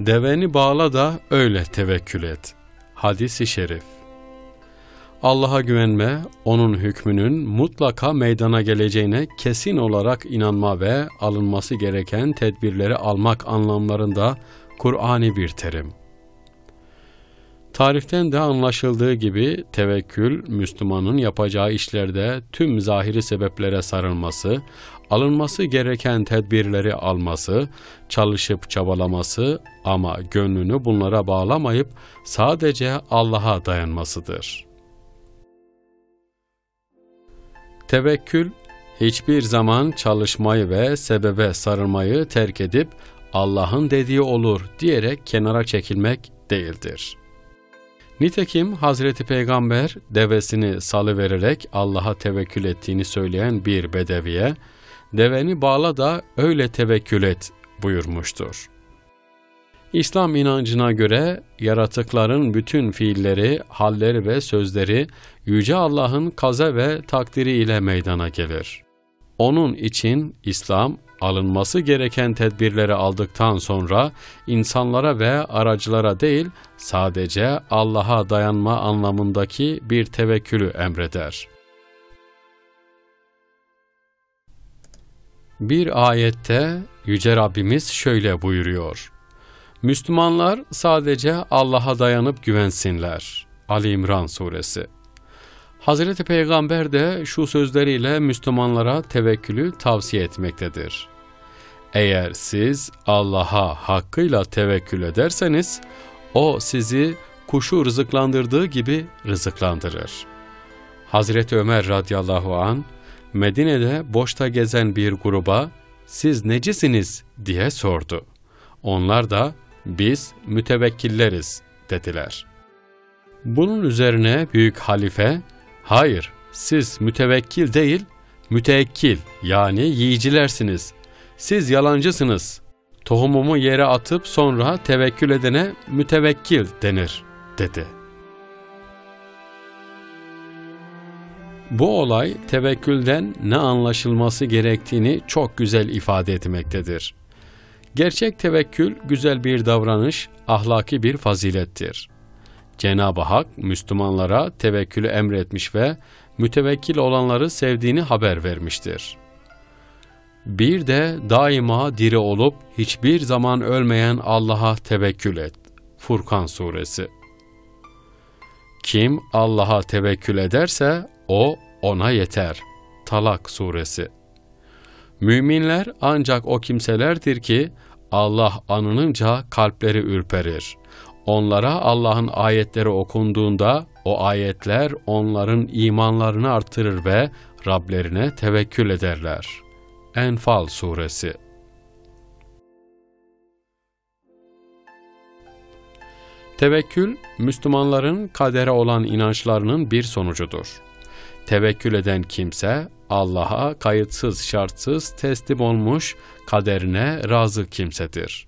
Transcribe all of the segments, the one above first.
Deveni bağla da öyle tevekkül et. Hadis-i şerif. Allah'a güvenme, onun hükmünün mutlaka meydana geleceğine kesin olarak inanma ve alınması gereken tedbirleri almak anlamlarında Kur'ani bir terim. Tariften de anlaşıldığı gibi tevekkül, Müslümanın yapacağı işlerde tüm zahiri sebeplere sarılması, alınması gereken tedbirleri alması, çalışıp çabalaması ama gönlünü bunlara bağlamayıp sadece Allah'a dayanmasıdır. Tevekkül, hiçbir zaman çalışmayı ve sebebe sarılmayı terk edip Allah'ın dediği olur diyerek kenara çekilmek değildir. Nitekim Hazreti Peygamber devesini salıvererek Allah'a tevekkül ettiğini söyleyen bir bedeviye, deveni bağla da öyle tevekkül et buyurmuştur. İslam inancına göre yaratıkların bütün fiilleri, halleri ve sözleri Yüce Allah'ın kaza ve takdiri ile meydana gelir. Onun için İslam, alınması gereken tedbirleri aldıktan sonra insanlara ve aracılara değil, sadece Allah'a dayanma anlamındaki bir tevekkülü emreder. Bir ayette Yüce Rabbimiz şöyle buyuruyor: Müslümanlar sadece Allah'a dayanıp güvensinler. Ali İmran Suresi. Hazreti Peygamber de şu sözleriyle Müslümanlara tevekkülü tavsiye etmektedir. Eğer siz Allah'a hakkıyla tevekkül ederseniz, O sizi kuşu rızıklandırdığı gibi rızıklandırır. Hazreti Ömer radıyallahu anh, Medine'de boşta gezen bir gruba, siz necisiniz diye sordu. Onlar da, biz mütevekkilleriz dediler. Bunun üzerine büyük halife, hayır siz mütevekkil değil, müteekkil yani yiyicilersiniz. Siz yalancısınız. Tohumumu yere atıp sonra tevekkül edene mütevekkil denir dedi. Bu olay tevekkülden ne anlaşılması gerektiğini çok güzel ifade etmektedir. Gerçek tevekkül güzel bir davranış, ahlaki bir fazilettir. Cenab-ı Hak Müslümanlara tevekkülü emretmiş ve mütevekkil olanları sevdiğini haber vermiştir. Bir de daima diri olup hiçbir zaman ölmeyen Allah'a tevekkül et. Furkan Suresi. Kim Allah'a tevekkül ederse o ona yeter. Talak Suresi. Müminler ancak o kimselerdir ki Allah anılınca kalpleri ürperir. Onlara Allah'ın ayetleri okunduğunda o ayetler onların imanlarını artırır ve Rablerine tevekkül ederler. Enfal Suresi. Tevekkül, Müslümanların kadere olan inançlarının bir sonucudur. Tevekkül eden kimse, Allah'a kayıtsız şartsız teslim olmuş, kaderine razı kimsedir.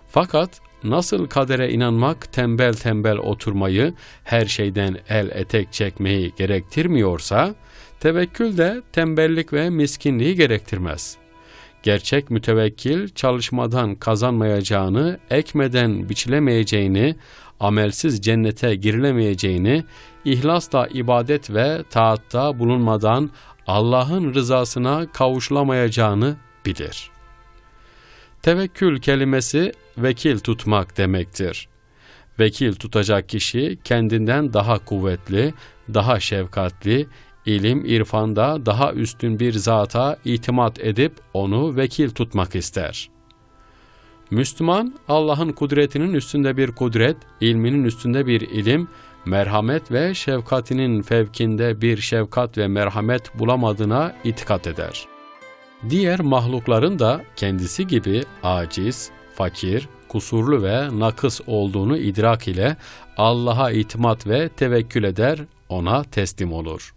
Fakat nasıl kadere inanmak tembel tembel oturmayı, her şeyden el etek çekmeyi gerektirmiyorsa, tevekkül de tembellik ve miskinliği gerektirmez. Gerçek mütevekkil çalışmadan kazanmayacağını, ekmeden biçilemeyeceğini, amelsiz cennete girilemeyeceğini, ihlasla ibadet ve taatta bulunmadan Allah'ın rızasına kavuşulamayacağını bilir. Tevekkül kelimesi vekil tutmak demektir. Vekil tutacak kişi kendinden daha kuvvetli, daha şefkatli, ilim irfanda daha üstün bir zata itimat edip onu vekil tutmak ister. Müslüman, Allah'ın kudretinin üstünde bir kudret, ilminin üstünde bir ilim, merhamet ve şefkatinin fevkinde bir şefkat ve merhamet bulamadığına itikat eder. Diğer mahlukların da kendisi gibi aciz, fakir, kusurlu ve nakıs olduğunu idrak ile Allah'a itimat ve tevekkül eder, ona teslim olur.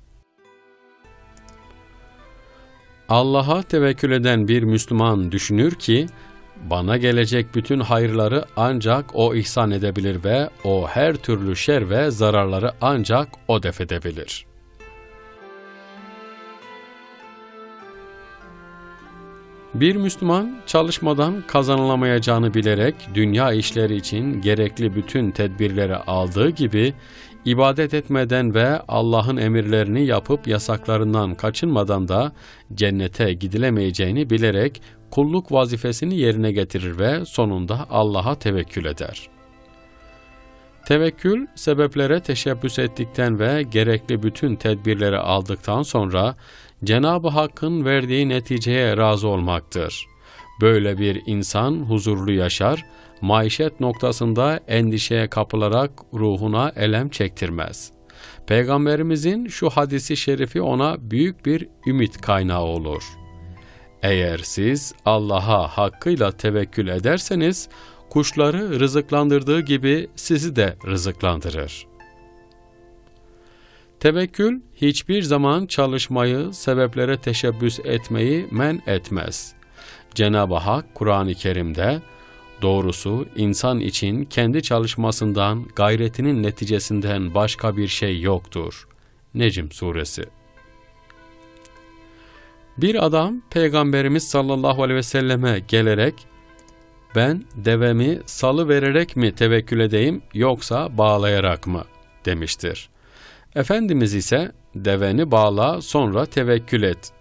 Allah'a tevekkül eden bir Müslüman düşünür ki, bana gelecek bütün hayırları ancak O ihsan edebilir ve O her türlü şer ve zararları ancak O def edebilir. Bir Müslüman çalışmadan kazanılamayacağını bilerek dünya işleri için gerekli bütün tedbirleri aldığı gibi ibadet etmeden ve Allah'ın emirlerini yapıp yasaklarından kaçınmadan da cennete gidilemeyeceğini bilerek kulluk vazifesini yerine getirir ve sonunda Allah'a tevekkül eder. Tevekkül, sebeplere teşebbüs ettikten ve gerekli bütün tedbirleri aldıktan sonra Cenab-ı Hakk'ın verdiği neticeye razı olmaktır. Böyle bir insan huzurlu yaşar, maişet noktasında endişeye kapılarak ruhuna elem çektirmez. Peygamberimizin şu hadisi şerifi ona büyük bir ümit kaynağı olur. Eğer siz Allah'a hakkıyla tevekkül ederseniz, kuşları rızıklandırdığı gibi sizi de rızıklandırır. Tevekkül hiçbir zaman çalışmayı, sebeplere teşebbüs etmeyi men etmez. Cenab-ı Hak Kur'an-ı Kerim'de, doğrusu insan için kendi çalışmasından, gayretinin neticesinden başka bir şey yoktur. Necm Suresi. Bir adam Peygamberimiz sallallahu aleyhi ve selleme gelerek, ben devemi salı vererek mi tevekkül edeyim yoksa bağlayarak mı demiştir. Efendimiz ise deveni bağla sonra tevekkül et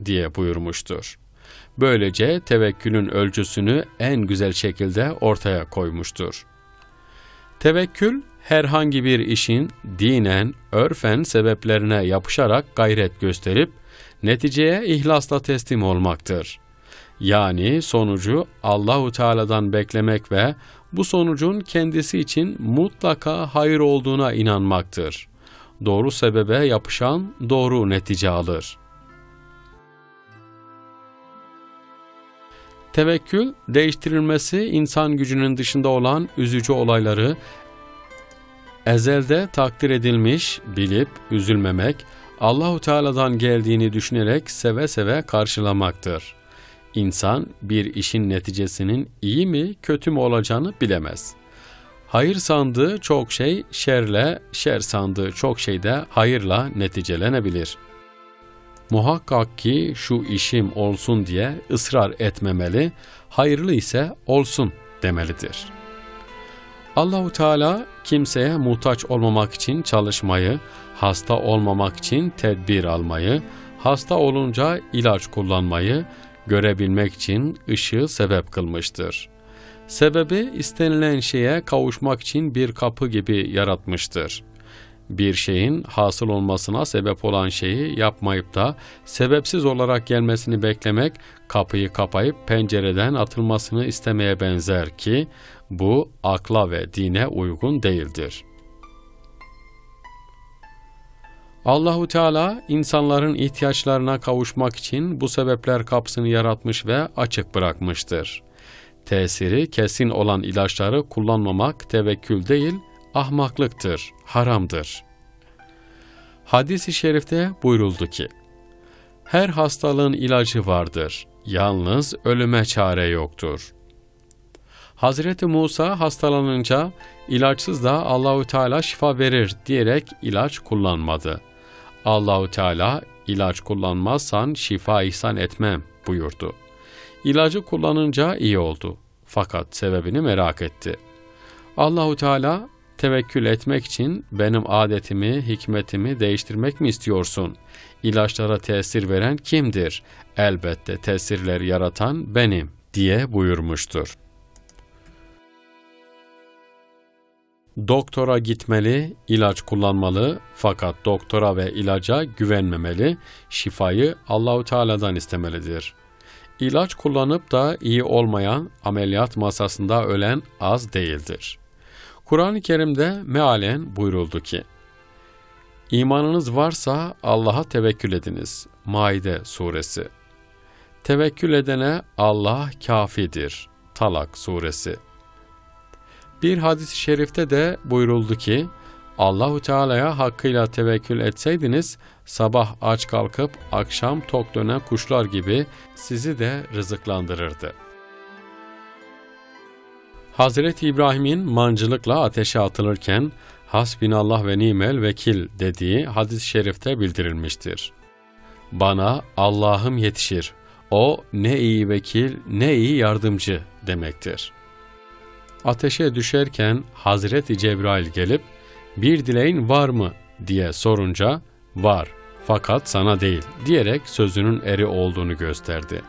diye buyurmuştur. Böylece tevekkülün ölçüsünü en güzel şekilde ortaya koymuştur. Tevekkül herhangi bir işin dinen, örfen sebeplerine yapışarak gayret gösterip neticeye ihlasla teslim olmaktır. Yani sonucu Allahu Teala'dan beklemek ve bu sonucun kendisi için mutlaka hayır olduğuna inanmaktır. Doğru sebebe yapışan doğru netice alır. Tevekkül, değiştirilmesi insan gücünün dışında olan üzücü olayları ezelde takdir edilmiş bilip üzülmemek, Allahu Teala'dan geldiğini düşünerek seve seve karşılamaktır. İnsan bir işin neticesinin iyi mi kötü mü olacağını bilemez. Hayır sandığı çok şey şerle, şer sandığı çok şey de hayırla neticelenebilir. Muhakkak ki şu işim olsun diye ısrar etmemeli, hayırlı ise olsun demelidir. Allahu Teala kimseye muhtaç olmamak için çalışmayı, hasta olmamak için tedbir almayı, hasta olunca ilaç kullanmayı, görebilmek için ışığı sebep kılmıştır. Sebebi istenilen şeye kavuşmak için bir kapı gibi yaratmıştır. Bir şeyin hasıl olmasına sebep olan şeyi yapmayıp da sebepsiz olarak gelmesini beklemek, kapıyı kapayıp pencereden atılmasını istemeye benzer ki, bu akla ve dine uygun değildir. Allahu Teala insanların ihtiyaçlarına kavuşmak için bu sebepler kapısını yaratmış ve açık bırakmıştır. Tesiri kesin olan ilaçları kullanmamak tevekkül değil, ahmaklıktır, haramdır. Hadis-i şerifte buyuruldu ki, her hastalığın ilacı vardır, yalnız ölüme çare yoktur. Hazreti Musa hastalanınca ilaçsız da Allahu Teala şifa verir diyerek ilaç kullanmadı. Allahu Teala ilaç kullanmazsan şifa ihsan etmem buyurdu. İlacı kullanınca iyi oldu. Fakat sebebini merak etti. Allahu Teala tevekkül etmek için benim adetimi, hikmetimi değiştirmek mi istiyorsun? İlaçlara tesir veren kimdir? Elbette tesirleri yaratan benim diye buyurmuştur. Doktora gitmeli, ilaç kullanmalı fakat doktora ve ilaca güvenmemeli, şifayı Allahu Teala'dan istemelidir. İlaç kullanıp da iyi olmayan, ameliyat masasında ölen az değildir. Kur'an-ı Kerim'de mealen buyuruldu ki, İmanınız varsa Allah'a tevekkül ediniz. Maide Suresi. Tevekkül edene Allah kâfidir. Talak Suresi. Bir hadis-i şerifte de buyuruldu ki, Allahu Teala'ya hakkıyla tevekkül etseydiniz, sabah aç kalkıp akşam tok dönen kuşlar gibi sizi de rızıklandırırdı. Hazreti İbrahim'in mancılıkla ateşe atılırken, Hasbinallah ve nimel vekil dediği hadis-i şerifte bildirilmiştir. Bana Allah'ım yetişir, O ne iyi vekil, ne iyi yardımcı demektir. Ateşe düşerken Hazreti Cebrail gelip, "Bir dileğin var mı?" diye sorunca, "Var, fakat sana değil" diyerek sözünün eri olduğunu gösterdi.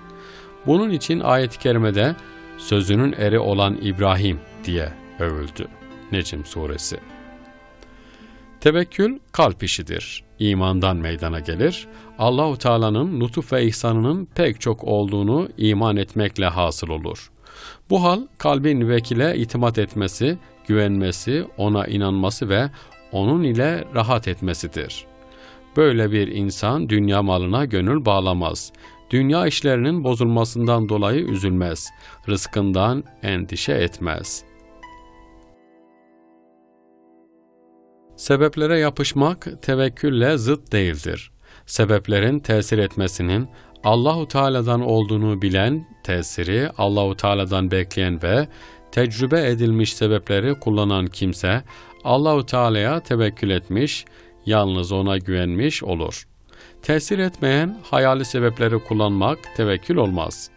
Bunun için ayet-i kerimede sözünün eri olan İbrahim diye övüldü. Necm suresi. Tevekkül kalp işidir. İmandan meydana gelir. Allahu Teala'nın lütuf ve ihsanının pek çok olduğunu iman etmekle hasıl olur. Bu hal kalbin vekile itimat etmesi, güvenmesi, ona inanması ve onun ile rahat etmesidir. Böyle bir insan dünya malına gönül bağlamaz. Dünya işlerinin bozulmasından dolayı üzülmez. Rızkından endişe etmez. Sebeplere yapışmak tevekkülle zıt değildir. Sebeplerin tesir etmesinin Allahu Teala'dan olduğunu bilen, tesiri Allahu Teala'dan bekleyen ve tecrübe edilmiş sebepleri kullanan kimse Allahu Teala'ya tevekkül etmiş, yalnız ona güvenmiş olur. Tesir etmeyen hayali sebepleri kullanmak tevekkül olmaz.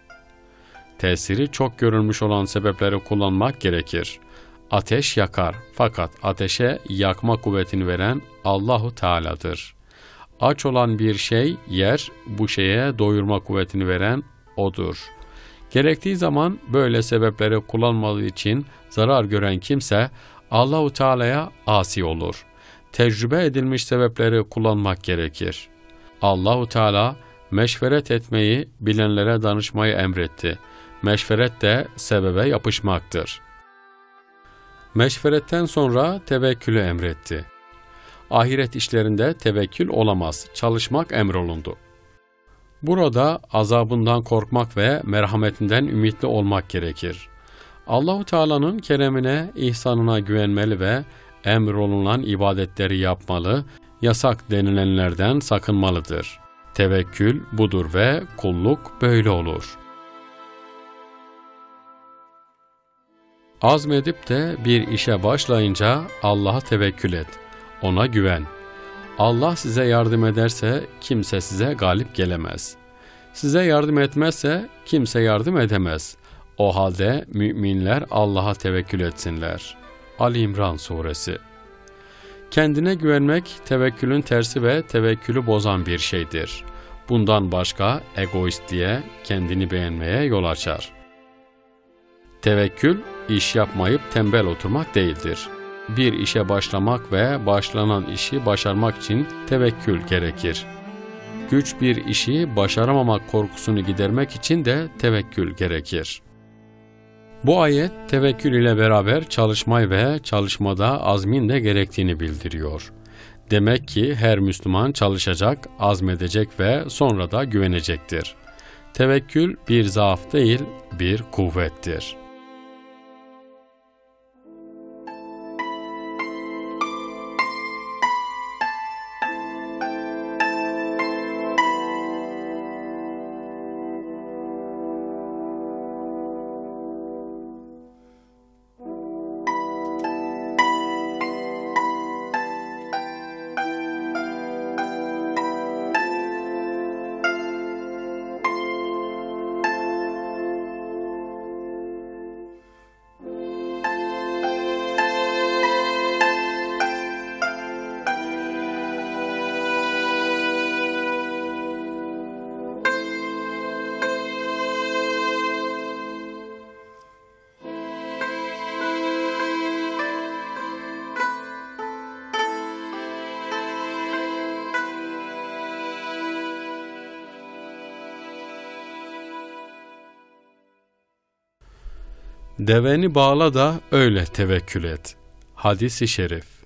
Tesiri çok görülmüş olan sebepleri kullanmak gerekir. Ateş yakar, fakat ateşe yakma kuvvetini veren Allahu Teala'dır. Aç olan bir şey yer, bu şeye doyurma kuvvetini veren O'dur. Gerektiği zaman böyle sebepleri kullanmadığı için zarar gören kimse Allahu Teala'ya asi olur. Tecrübe edilmiş sebepleri kullanmak gerekir. Allahu Teala meşveret etmeyi, bilenlere danışmayı emretti. Meşveret de sebebe yapışmaktır. Meşveretten sonra tevekkülü emretti. Ahiret işlerinde tevekkül olamaz, çalışmak emrolundu. Burada azabından korkmak ve merhametinden ümitli olmak gerekir. Allahu Teala'nın keremine, ihsanına güvenmeli ve emrolunan ibadetleri yapmalı, yasak denilenlerden sakınmalıdır. Tevekkül budur ve kulluk böyle olur. Azmedip de bir işe başlayınca Allah'a tevekkül et, ona güven. Allah size yardım ederse kimse size galip gelemez. Size yardım etmezse kimse yardım edemez. O halde müminler Allah'a tevekkül etsinler. Ali İmran suresi. Kendine güvenmek tevekkülün tersi ve tevekkülü bozan bir şeydir. Bundan başka egoistliğe, kendini beğenmeye yol açar. Tevekkül, iş yapmayıp tembel oturmak değildir. Bir işe başlamak ve başlanan işi başarmak için tevekkül gerekir. Güç bir işi başaramamak korkusunu gidermek için de tevekkül gerekir. Bu ayet tevekkül ile beraber çalışmayı ve çalışmada azmin de gerektiğini bildiriyor. Demek ki her Müslüman çalışacak, azmedecek ve sonra da güvenecektir. Tevekkül bir zaaf değil, bir kuvvettir. Deveni bağla da öyle tevekkül et. Hadis-i şerif.